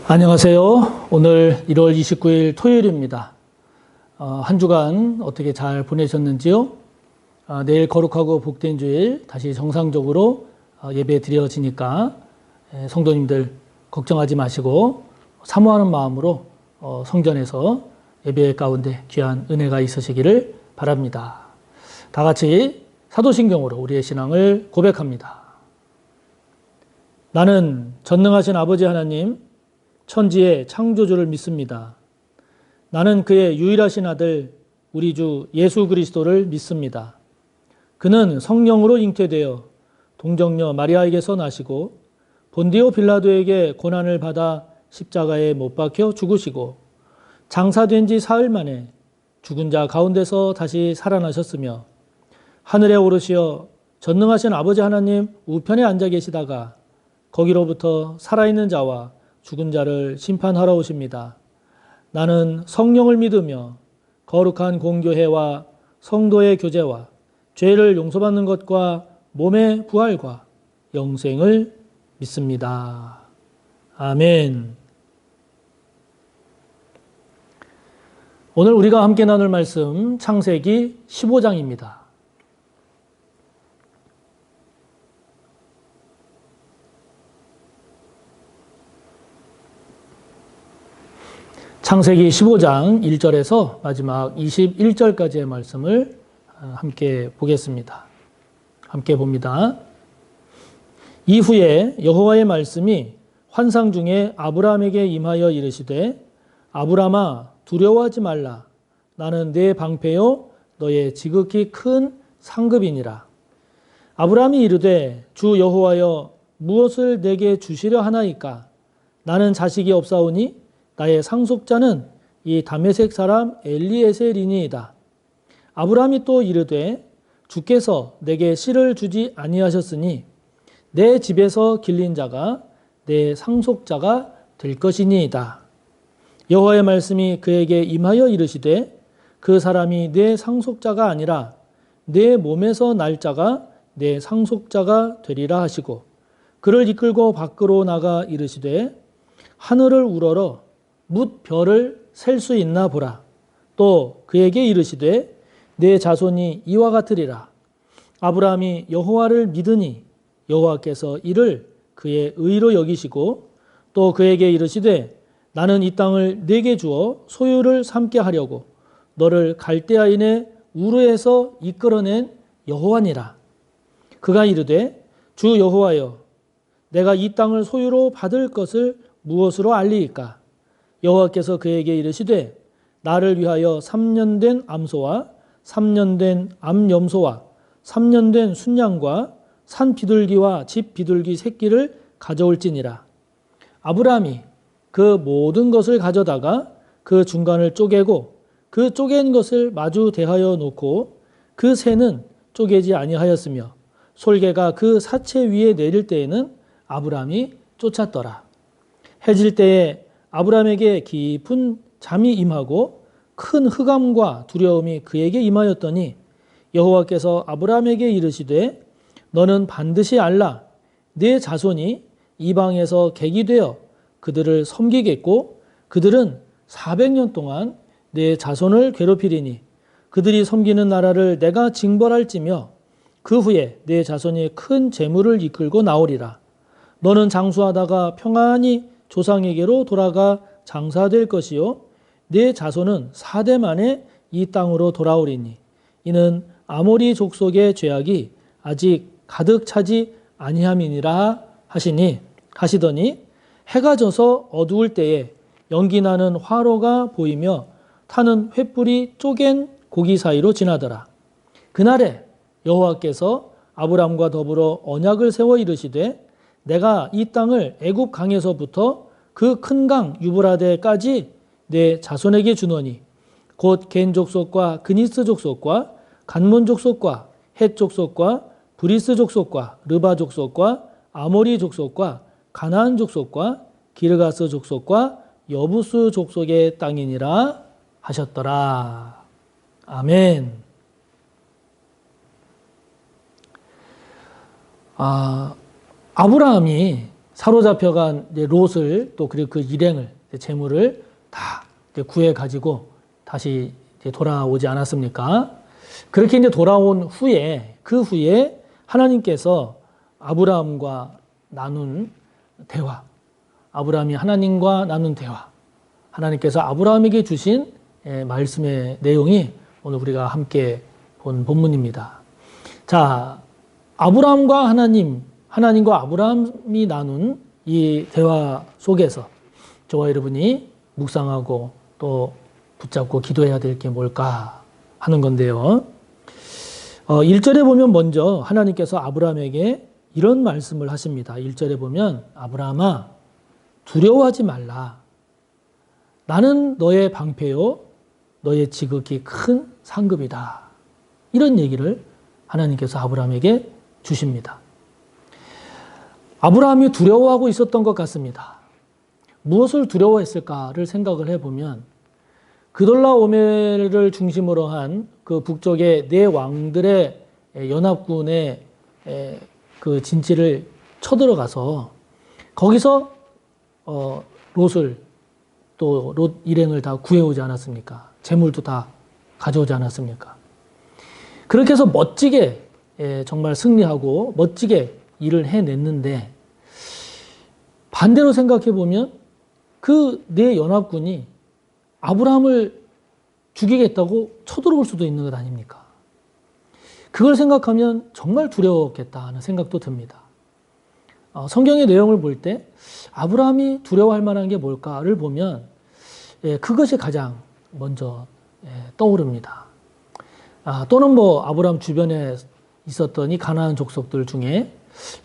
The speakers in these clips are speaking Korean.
안녕하세요. 오늘 1월 29일 토요일입니다. 한 주간 어떻게 잘 보내셨는지요? 내일 거룩하고 복된 주일 다시 정상적으로 예배 드려지니까 성도님들 걱정하지 마시고 사모하는 마음으로 성전에서 예배 가운데 귀한 은혜가 있으시기를 바랍니다. 다 같이 사도신경으로 우리의 신앙을 고백합니다. 나는 전능하신 아버지 하나님 천지의 창조주를 믿습니다. 나는 그의 유일하신 아들 우리 주 예수 그리스도를 믿습니다. 그는 성령으로 잉태되어 동정녀 마리아에게서 나시고 본디오 빌라도에게 고난을 받아 십자가에 못 박혀 죽으시고 장사된 지 사흘 만에 죽은 자 가운데서 다시 살아나셨으며 하늘에 오르시어 전능하신 아버지 하나님 우편에 앉아 계시다가 거기로부터 살아있는 자와 죽은 자를 심판하러 오십니다. 나는 성령을 믿으며 거룩한 공교회와 성도의 교제와 죄를 용서받는 것과 몸의 부활과 영생을 믿습니다. 아멘. 오늘 우리가 함께 나눌 말씀 창세기 15장입니다. 창세기 15장 1절에서 마지막 21절까지의 말씀을 함께 보겠습니다. 함께 봅니다. 이후에 여호와의 말씀이 환상 중에 아브라함에게 임하여 이르시되 아브라함아 두려워하지 말라. 나는 내 방패요 너의 지극히 큰 상급이니라. 아브라함이 이르되 주 여호와여 무엇을 내게 주시려 하나이까? 나는 자식이 없사오니 나의 상속자는 이 다메섹 사람 엘리에셀이니이다. 아브라함이 또 이르되 주께서 내게 씨를 주지 아니하셨으니 내 집에서 길린 자가 내 상속자가 될 것이니이다. 여호와의 말씀이 그에게 임하여 이르시되 그 사람이 내 상속자가 아니라 내 몸에서 날 자가 내 상속자가 되리라 하시고 그를 이끌고 밖으로 나가 이르시되 하늘을 우러러 뭇 별을 셀 수 있나 보라. 또 그에게 이르시되 내 자손이 이와 같으리라. 아브라함이 여호와를 믿으니 여호와께서 이를 그의 의로 여기시고 또 그에게 이르시되 나는 이 땅을 네게 주어 소유를 삼게 하려고 너를 갈대아인의 우르에서 이끌어낸 여호와니라. 그가 이르되 주 여호와여 내가 이 땅을 소유로 받을 것을 무엇으로 알리이까? 여호와께서 그에게 이르시되 나를 위하여 3년 된 암소와 3년 된 암염소와 3년 된 순양과 산 비둘기와 집 비둘기 새끼를 가져올지니라. 아브라함이 그 모든 것을 가져다가 그 중간을 쪼개고 그 쪼갠 것을 마주 대하여 놓고 그 새는 쪼개지 아니하였으며 솔개가 그 사체 위에 내릴 때에는 아브라함이 쫓았더라. 해질 때에 아브라함에게 깊은 잠이 임하고 큰 흑암과 두려움이 그에게 임하였더니 여호와께서 아브라함에게 이르시되 너는 반드시 알라. 네 자손이 이방에서 객이 되어 그들을 섬기겠고 그들은 400년 동안 네 자손을 괴롭히리니 그들이 섬기는 나라를 내가 징벌할지며 그 후에 네 자손이 큰 재물을 이끌고 나오리라. 너는 장수하다가 평안히 조상에게로 돌아가 장사될 것이요 네 자손은 4대 만에 이 땅으로 돌아오리니 이는 아모리 족속의 죄악이 아직 가득 차지 아니함이니라 하시더니 해가 져서 어두울 때에 연기나는 화로가 보이며 타는 횃불이 쪼갠 고기 사이로 지나더라. 그날에 여호와께서 아브람과 더불어 언약을 세워 이르시되 내가 이 땅을 애굽 강에서부터 그 큰 강 유브라데까지 내 자손에게 주노니 곧 겐 족속과 그니스 족속과 간몬 족속과 헷 족속과 브리스 족속과 르바 족속과 아모리 족속과 가나안 족속과 기르가스 족속과 여부스 족속의 땅이니라 하셨더라. 아멘. 아브라함이 사로잡혀간 이제 롯을 또 그리고 그 일행을 재물을 다 구해 가지고 다시 이제 돌아오지 않았습니까? 그렇게 이제 돌아온 후에 그 후에 하나님께서 아브라함과 나눈 대화, 아브라함이 하나님과 나눈 대화, 하나님께서 아브라함에게 주신 말씀의 내용이 오늘 우리가 함께 본 본문입니다. 자, 아브라함과 하나님과 아브라함이 나눈 이 대화 속에서 저와 여러분이 묵상하고 또 붙잡고 기도해야 될 게 뭘까 하는 건데요. 1절에 보면 먼저 하나님께서 아브라함에게 이런 말씀을 하십니다. 1절에 보면 아브라함아 두려워하지 말라. 나는 너의 방패요 너의 지극히 큰 상급이다. 이런 얘기를 하나님께서 아브라함에게 주십니다. 아브라함이 두려워하고 있었던 것 같습니다. 무엇을 두려워했을까를 생각을 해보면 그돌라오멜을 중심으로 한 그 북쪽의 네 왕들의 연합군의 그 진지를 쳐들어가서 거기서 롯을 또 롯 일행을 다 구해오지 않았습니까? 재물도 다 가져오지 않았습니까? 그렇게 해서 멋지게 정말 승리하고 멋지게 일을 해냈는데 반대로 생각해 보면 그 네 연합군이 아브라함을 죽이겠다고 쳐들어올 수도 있는 것 아닙니까? 그걸 생각하면 정말 두려웠겠다 하는 생각도 듭니다. 성경의 내용을 볼 때 아브라함이 두려워할 만한 게 뭘까를 보면 그것이 가장 먼저 떠오릅니다. 또는 뭐 아브라함 주변에 있었던 이 가나안 족속들 중에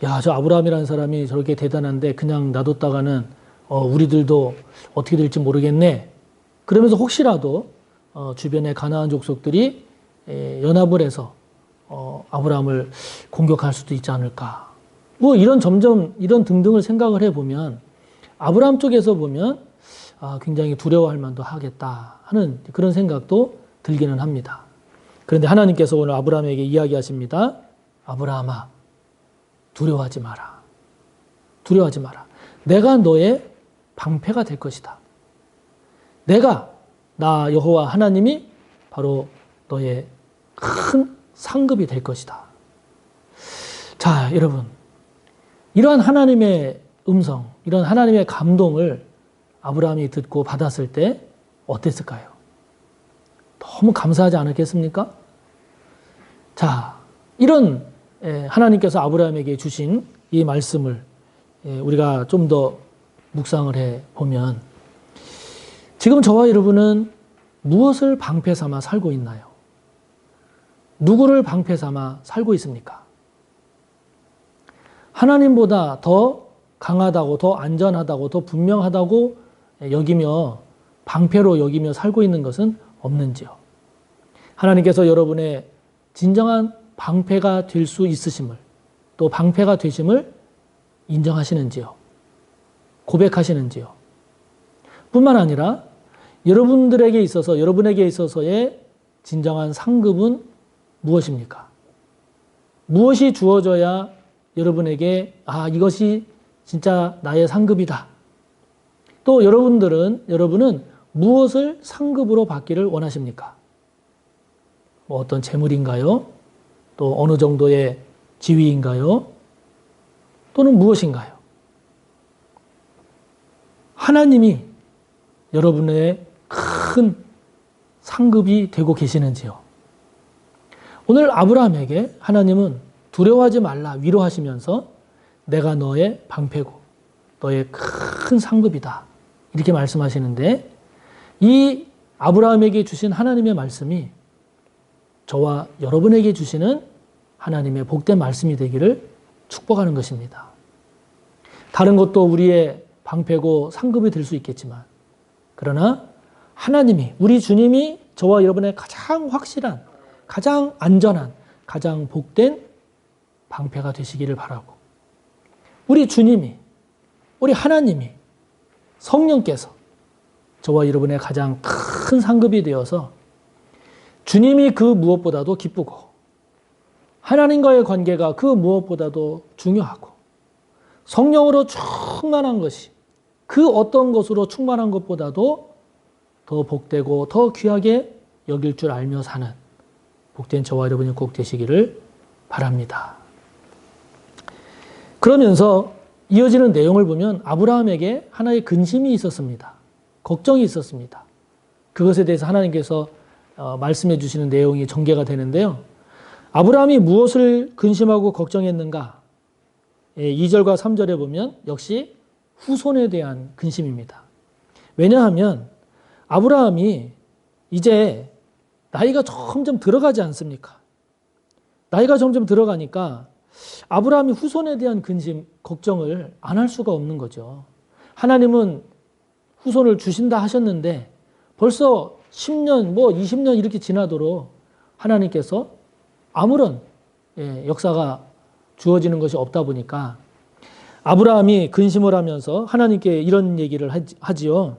야, 저 아브라함이라는 사람이 저렇게 대단한데 그냥 놔뒀다가는 우리들도 어떻게 될지 모르겠네. 그러면서 혹시라도 주변의 가나안 족속들이 연합을 해서 아브라함을 공격할 수도 있지 않을까. 뭐 이런 점점 이런 등등을 생각을 해보면 아브라함 쪽에서 보면 굉장히 두려워할 만도 하겠다 하는 그런 생각도 들기는 합니다. 그런데 하나님께서 오늘 아브라함에게 이야기하십니다. 아브라함아, 두려워하지 마라. 두려워하지 마라. 내가 너의 방패가 될 것이다. 나 여호와 하나님이 바로 너의 큰 상급이 될 것이다. 자, 여러분. 이러한 하나님의 음성, 이런 하나님의 감동을 아브라함이 듣고 받았을 때 어땠을까요? 너무 감사하지 않았겠습니까? 자, 이런 하나님께서 아브라함에게 주신 이 말씀을 우리가 좀 더 묵상을 해보면 지금 저와 여러분은 무엇을 방패 삼아 살고 있나요? 누구를 방패 삼아 살고 있습니까? 하나님보다 더 강하다고, 더 안전하다고, 더 분명하다고 여기며 방패로 여기며 살고 있는 것은 없는지요? 하나님께서 여러분의 진정한 방패가 될 수 있으심을, 또 방패가 되심을 인정하시는지요? 고백하시는지요? 뿐만 아니라 여러분에게 있어서의 진정한 상급은 무엇입니까? 무엇이 주어져야 여러분에게 이것이 진짜 나의 상급이다. 또 여러분은 무엇을 상급으로 받기를 원하십니까? 뭐 어떤 재물인가요? 또 어느 정도의 지위인가요? 또는 무엇인가요? 하나님이 여러분의 큰 상급이 되고 계시는지요? 오늘 아브라함에게 하나님은 두려워하지 말라 위로하시면서 내가 너의 방패고 너의 큰 상급이다. 이렇게 말씀하시는데 이 아브라함에게 주신 하나님의 말씀이 저와 여러분에게 주시는 하나님의 복된 말씀이 되기를 축복하는 것입니다. 다른 것도 우리의 방패고 상급이 될 수 있겠지만 그러나 하나님이 우리 주님이 저와 여러분의 가장 확실한 가장 안전한 가장 복된 방패가 되시기를 바라고 우리 주님이 우리 하나님이 성령께서 저와 여러분의 가장 큰 상급이 되어서 주님이 그 무엇보다도 기쁘고 하나님과의 관계가 그 무엇보다도 중요하고 성령으로 충만한 것이 그 어떤 것으로 충만한 것보다도 더 복되고 더 귀하게 여길 줄 알며 사는 복된 저와 여러분이 꼭 되시기를 바랍니다. 그러면서 이어지는 내용을 보면 아브라함에게 하나의 근심이 있었습니다. 걱정이 있었습니다. 그것에 대해서 하나님께서 말씀해 주시는 내용이 전개가 되는데요. 아브라함이 무엇을 근심하고 걱정했는가? 2절과 3절에 보면 역시 후손에 대한 근심입니다. 왜냐하면 아브라함이 이제 나이가 점점 들어가지 않습니까? 나이가 점점 들어가니까 아브라함이 후손에 대한 근심, 걱정을 안 할 수가 없는 거죠. 하나님은 후손을 주신다 하셨는데 벌써 10년, 20년 이렇게 지나도록 하나님께서 아무런 역사가 주어지는 것이 없다 보니까 아브라함이 근심을 하면서 하나님께 이런 얘기를 하지요.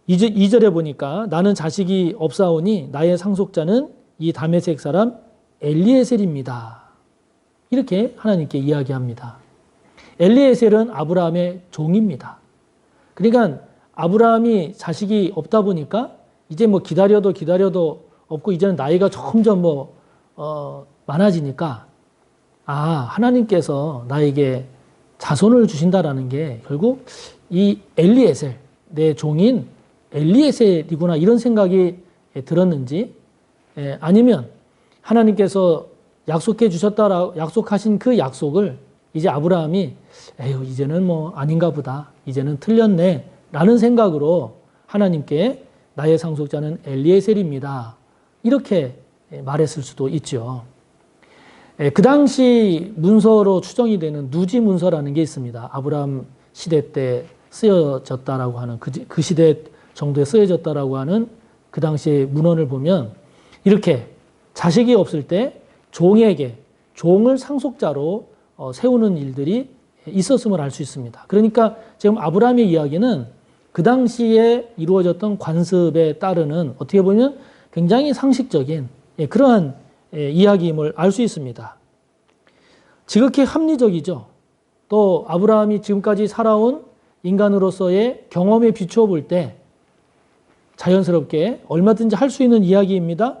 2절에 보니까 나는 자식이 없사오니 나의 상속자는 이 다메섹 사람 엘리에셀입니다. 이렇게 하나님께 이야기합니다. 엘리에셀은 아브라함의 종입니다. 그러니까 아브라함이 자식이 없다 보니까 이제 기다려도 없고 이제는 나이가 점점 많아지니까 하나님께서 나에게 자손을 주신다라는 게 결국 이 엘리에셀, 내 종인 엘리에셀이구나 이런 생각이 들었는지 아니면 하나님께서 약속해 주셨다라고 약속하신 그 약속을 이제 아브라함이 이제는 아닌가 보다. 이제는 틀렸네. 라는 생각으로 하나님께 나의 상속자는 엘리에셀입니다. 이렇게 말했을 수도 있죠. 그 당시 문서로 추정이 되는 누지 문서라는 게 있습니다. 아브라함 시대 때 쓰여졌다라고 하는 그 시대 정도에 쓰여졌다라고 하는 그 당시의 문헌을 보면 이렇게 자식이 없을 때 종에게 종을 상속자로 세우는 일들이 있었음을 알 수 있습니다. 그러니까 지금 아브라함의 이야기는 그 당시에 이루어졌던 관습에 따르는 어떻게 보면 굉장히 상식적인 그러한 이야기임을 알 수 있습니다. 지극히 합리적이죠. 또 아브라함이 지금까지 살아온 인간으로서의 경험에 비추어 볼 때 자연스럽게 얼마든지 할 수 있는 이야기입니다.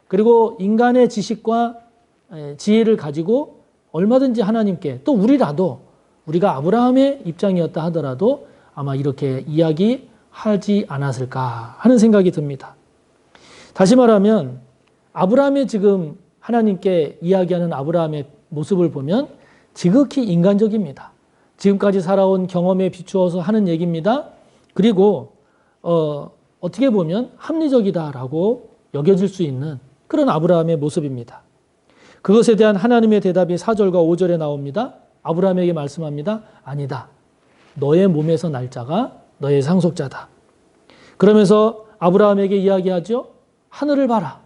그리고 인간의 지식과 지혜를 가지고 얼마든지 하나님께 또 우리가 아브라함의 입장이었다 하더라도 아마 이렇게 이야기하지 않았을까 하는 생각이 듭니다. 다시 말하면 아브라함의 지금 하나님께 이야기하는 아브라함의 모습을 보면 지극히 인간적입니다. 지금까지 살아온 경험에 비추어서 하는 얘기입니다. 그리고 어떻게 보면 합리적이다라고 여겨질 수 있는 그런 아브라함의 모습입니다. 그것에 대한 하나님의 대답이 4절과 5절에 나옵니다. 아브라함에게 말씀합니다. 아니다. 너의 몸에서 날 자가 너의 상속자다. 그러면서 아브라함에게 이야기하죠. 하늘을 봐라.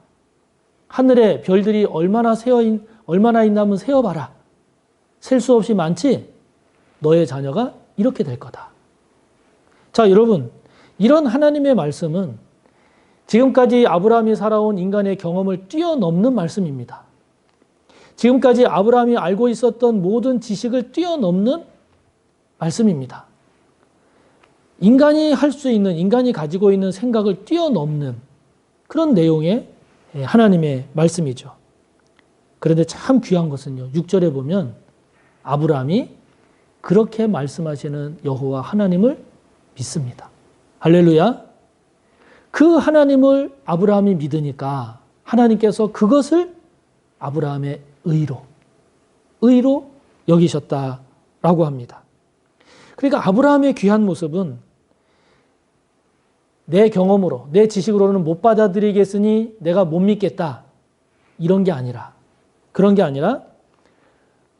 하늘에 별들이 얼마나 있나면 세어봐라. 셀 수 없이 많지? 너의 자녀가 이렇게 될 거다. 자, 여러분, 이런 하나님의 말씀은 지금까지 아브라함이 살아온 인간의 경험을 뛰어넘는 말씀입니다. 지금까지 아브라함이 알고 있었던 모든 지식을 뛰어넘는 말씀입니다. 인간이 가지고 있는 생각을 뛰어넘는 그런 내용의 하나님의 말씀이죠. 그런데 참 귀한 것은요, 6절에 보면 아브라함이 그렇게 말씀하시는 여호와 하나님을 믿습니다. 할렐루야. 그 하나님을 아브라함이 믿으니까 하나님께서 그것을 아브라함의 의로 여기셨다라고 합니다. 그러니까 아브라함의 귀한 모습은 내 경험으로, 내 지식으로는 못 받아들이겠으니 내가 못 믿겠다. 그런 게 아니라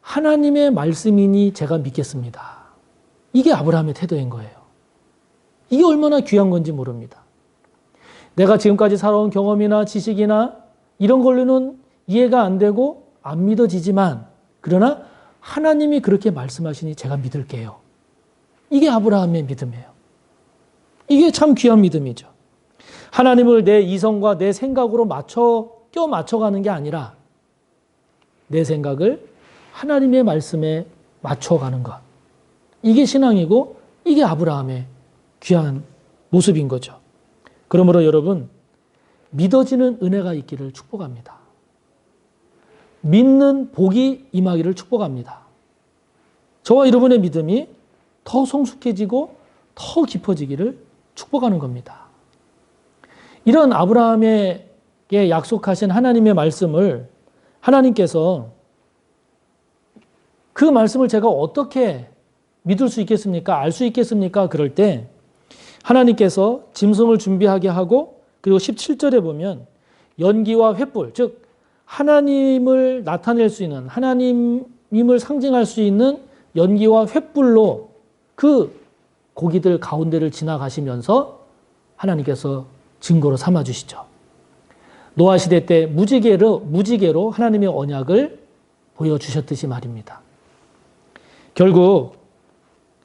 하나님의 말씀이니 제가 믿겠습니다. 이게 아브라함의 태도인 거예요. 이게 얼마나 귀한 건지 모릅니다. 내가 지금까지 살아온 경험이나 지식이나 이런 걸로는 이해가 안 되고 안 믿어지지만 그러나 하나님이 그렇게 말씀하시니 제가 믿을게요. 이게 아브라함의 믿음이에요. 이게 참 귀한 믿음이죠. 하나님을 내 이성과 내 생각으로 껴 맞춰가는 게 아니라 내 생각을 하나님의 말씀에 맞춰가는 것. 이게 신앙이고 이게 아브라함의 귀한 모습인 거죠. 그러므로 여러분, 믿어지는 은혜가 있기를 축복합니다. 믿는 복이 임하기를 축복합니다. 저와 여러분의 믿음이 더 성숙해지고 더 깊어지기를 축복하는 겁니다. 이런 아브라함에게 약속하신 하나님의 말씀을 하나님께서 그 말씀을 제가 어떻게 믿을 수 있겠습니까? 알 수 있겠습니까? 그럴 때 하나님께서 짐승을 준비하게 하고 그리고 17절에 보면 연기와 횃불, 즉 하나님을 나타낼 수 있는, 하나님임을 상징할 수 있는 연기와 횃불로 그 고기들 가운데를 지나가시면서 하나님께서 증거로 삼아주시죠. 노아 시대 때 무지개로 하나님의 언약을 보여주셨듯이 말입니다. 결국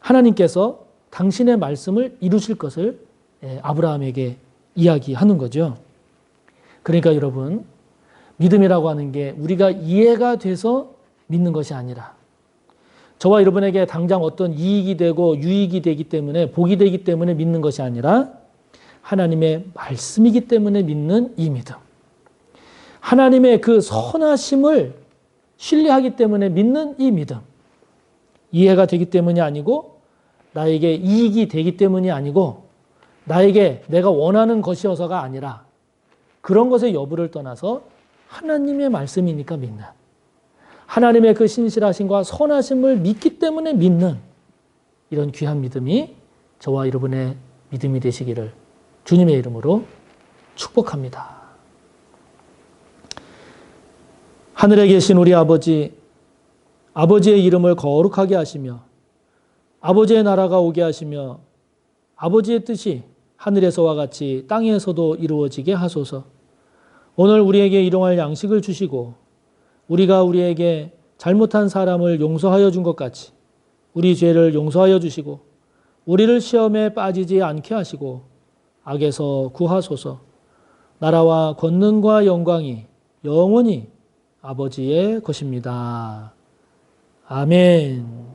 하나님께서 당신의 말씀을 이루실 것을 아브라함에게 이야기하는 거죠. 그러니까 여러분, 믿음이라고 하는 게 우리가 이해가 돼서 믿는 것이 아니라 저와 여러분에게 당장 어떤 이익이 되고 유익이 되기 때문에 복이 되기 때문에 믿는 것이 아니라 하나님의 말씀이기 때문에 믿는 이 믿음. 하나님의 그 선하심을 신뢰하기 때문에 믿는 이 믿음. 이해가 되기 때문이 아니고 나에게 이익이 되기 때문이 아니고 나에게 내가 원하는 것이어서가 아니라 그런 것의 여부를 떠나서 하나님의 말씀이니까 믿는, 하나님의 그 신실하심과 선하심을 믿기 때문에 믿는 이런 귀한 믿음이 저와 여러분의 믿음이 되시기를 주님의 이름으로 축복합니다. 하늘에 계신 우리 아버지, 아버지의 이름을 거룩하게 하시며 아버지의 나라가 오게 하시며 아버지의 뜻이 하늘에서와 같이 땅에서도 이루어지게 하소서. 오늘 우리에게 일용할 양식을 주시고 우리가 우리에게 잘못한 사람을 용서하여 준 것 같이 우리 죄를 용서하여 주시고 우리를 시험에 빠지지 않게 하시고 악에서 구하소서. 나라와 권능과 영광이 영원히 아버지의 것입니다. 아멘.